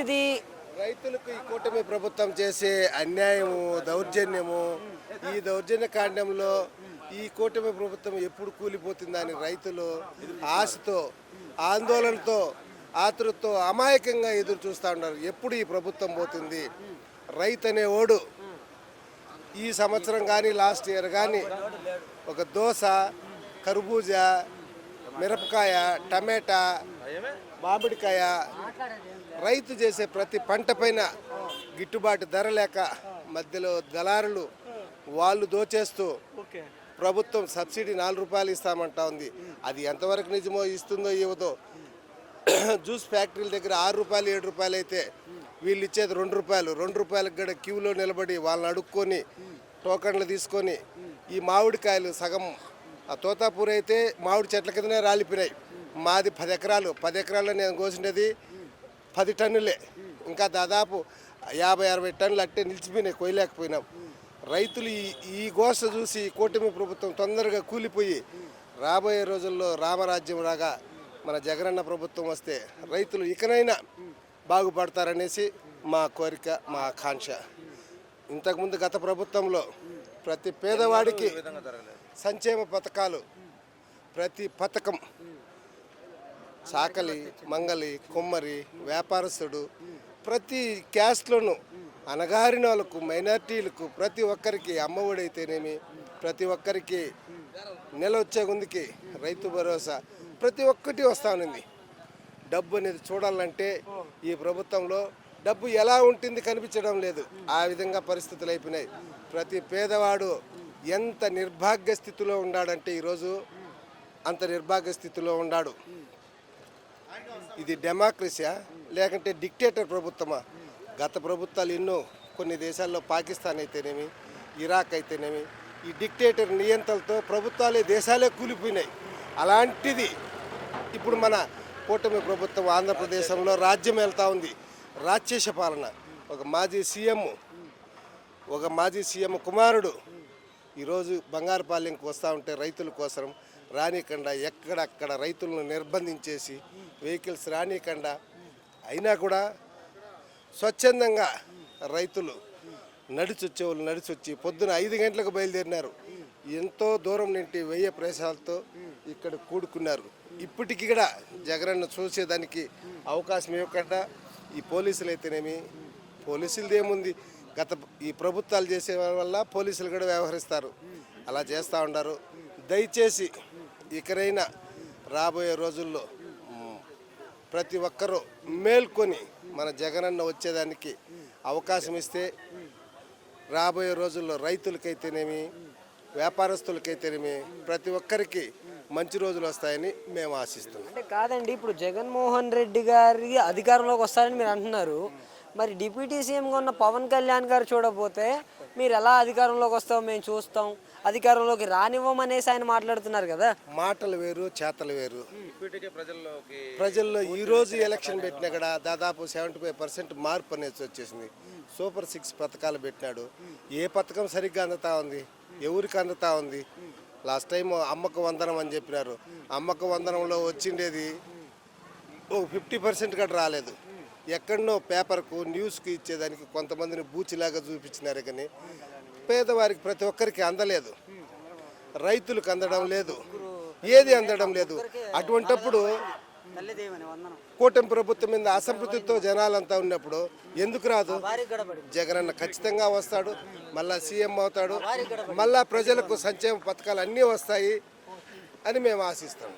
అనేది రైతులకు ఈ కూటమి ప్రభుత్వం చేసే అన్యాయము, దౌర్జన్యము, ఈ దౌర్జన్య కాండంలో ఈ కూటమి ప్రభుత్వం ఎప్పుడు కూలిపోతుందని రైతులు ఆశతో, ఆందోళనతో, ఆతృతతో అమాయకంగా ఎదురు చూస్తూ ఉన్నారు. ఎప్పుడు ఈ ప్రభుత్వం పోతుంది? రైతు అనేవాడు ఈ సంవత్సరం కానీ లాస్ట్ ఇయర్ కానీ ఒక దోస, కర్బూజా, మిరపకాయ, టమాటా, మామిడికాయ రైతు చేసే ప్రతి పంట పైన గిట్టుబాటు ధర లేక మధ్యలో దళారులు వాళ్ళు దోచేస్తూ ప్రభుత్వం సబ్సిడీ 4 రూపాయలు ఇస్తామంటా ఉంది. అది ఎంతవరకు నిజమో, ఇస్తుందో ఇవ్వదో. జ్యూస్ ఫ్యాక్టరీల దగ్గర 6 రూపాయలు 7 రూపాయలు అయితే వీళ్ళు ఇచ్చేది 2 రూపాయలు. 2 రూపాయలకు కూడా క్యూలో నిలబడి వాళ్ళని అడుక్కొని టోకన్లు తీసుకొని ఈ మామిడికాయలు సగం ఆ తోతాపూర్ అయితే మామిడి చెట్ల కిందనే రాలిపోయినాయి. మాది 10 ఎకరాలు. 10 ఎకరాల్లో నేను కోసినది 10 టన్నులే. ఇంకా దాదాపు 50-60 టన్నులు అట్టే నిలిచిపోయినాయి, కొయ్యలేకపోయినాం. రైతులు ఈ గోస చూసి కూటమి ప్రభుత్వం తొందరగా కూలిపోయి రాబోయే రోజుల్లో రామరాజ్యం రాగా మన జగనన్న ప్రభుత్వం వస్తే రైతులు ఇకనైనా బాగుపడతారనేసి మా కోరిక, మా ఆకాంక్ష. ఇంతకుముందు గత ప్రభుత్వంలో ప్రతి పేదవాడికి సంక్షేమ పథకాలు, ప్రతి పథకం చాకలి, మంగలి, కుమ్మరి, వ్యాపారస్తుడు ప్రతి క్యాస్ట్లోనూ అణగారిన వాళ్ళకు, మైనార్టీలకు ప్రతి ఒక్కరికి అమ్మఒడి అయితేనేమి, ప్రతి ఒక్కరికి నెల వచ్చే ముందుకి రైతు భరోసా ప్రతి ఒక్కటి వస్తూ ఉంది. డబ్బు అనేది చూడాలంటే ఈ ప్రభుత్వంలో డబ్బు ఎలా ఉంటుంది కనిపించడం లేదు. ఆ విధంగా పరిస్థితులు అయిపోయినాయి. ప్రతి పేదవాడు ఎంత నిర్భాగ్య స్థితిలో ఉన్నాడంటే ఈరోజు అంత నిర్భాగ్య స్థితిలో ఉన్నాడు. ఇది డెమోక్రసీయా లేకంటే డిక్టేటర్ ప్రభుత్వమా? గత ప్రభుత్వాలు ఎన్నో, కొన్ని దేశాల్లో పాకిస్తాన్ అయితేనేమి, ఇరాక్ అయితేనేమి, ఈ డిక్టేటర్ నియంత్రణతో ప్రభుత్వాలే, దేశాలే కూలిపోయినాయి. అలాంటిది ఇప్పుడు మన కూటమి ప్రభుత్వం ఆంధ్రప్రదేశంలో రాజ్యం వెళ్తూ ఉంది. రాక్షస పాలన. ఒక మాజీ సీఎం కుమారుడు ఈరోజు బంగారుపాలెంకి వస్తూ ఉంటే రైతుల కోసం రానికుండా ఎక్కడక్కడ రైతులను నిర్బంధించేసి వెహికల్స్ రానికుండా అయినా కూడా స్వచ్ఛందంగా రైతులు నడిచొచ్చి పొద్దున 5 గంటలకు బయలుదేరినారు. ఎంతో దూరం నుండి 1000 ప్రదేశాలతో ఇక్కడ కూడుకున్నారు. ఇప్పటికీ కూడా జగనన్న చూసేదానికి అవకాశం ఇవ్వకుండా ఈ పోలీసులు అయితేనేమి, పోలీసులది ఏముంది, ఈ ప్రభుత్వాలు చేసే వల్ల పోలీసులు కూడా వ్యవహరిస్తారు. అలా చేస్తూ ఉన్నారు. దయచేసి ఇకనైనా రాబోయే రోజుల్లో ప్రతి ఒక్కరూ మేల్కొని మన జగనన్న వచ్చేదానికి అవకాశం ఇస్తే రాబోయే రోజుల్లో రైతులకైతేనేమి, వ్యాపారస్తులకైతేనేమి ప్రతి ఒక్కరికి మంచి రోజులు వస్తాయని మేము ఆశిస్తున్నాం. అంటే కాదండి, ఇప్పుడు జగన్మోహన్ రెడ్డి గారి అధికారంలోకి వస్తారని మీరు అంటున్నారు. మరి డిప్యూటీ సీఎంగా ఉన్న పవన్ కళ్యాణ్ గారు చూడకపోతే మీరు ఎలా అధికారంలోకి వస్తాం, మేము చూస్తాం, అధికారంలోకి రానివ్వమనేసి ఆయన మాట్లాడుతున్నారు కదా. మాటలు వేరు, చేతలు వేరు. ప్రజల్లో ఈరోజు ఎలక్షన్ పెట్టినా కూడా దాదాపు 75% మార్పు అనేది వచ్చేసింది. సూపర్ 6 పథకాలు పెట్టినాడు. ఏ పథకం సరిగ్గా అందుతా ఉంది? ఎవరికి అందుతా ఉంది? లాస్ట్ టైం అమ్మకు వందనం అని చెప్పినారు. అమ్మకు వందనంలో వచ్చిండేది 50% కూడా రాలేదు. ఎక్కడనో పేపర్కు, న్యూస్కి ఇచ్చేదానికి కొంతమందిని బూచిలాగా చూపించినారు కానీ పేదవారికి ప్రతి ఒక్కరికి అందలేదు. రైతులకు అందడం లేదు, ఏది అందడం లేదు. అటువంటప్పుడు కూటమి ప్రభుత్వం మీద అసంతృప్తితో జనాలంతా ఉన్నప్పుడు ఎందుకు రాదు? జగనన్న ఖచ్చితంగా వస్తాడు, మళ్ళా సీఎం అవుతాడు, మళ్ళా ప్రజలకు సంక్షేమ పథకాలు అన్నీ వస్తాయి అని మేము ఆశిస్తాం.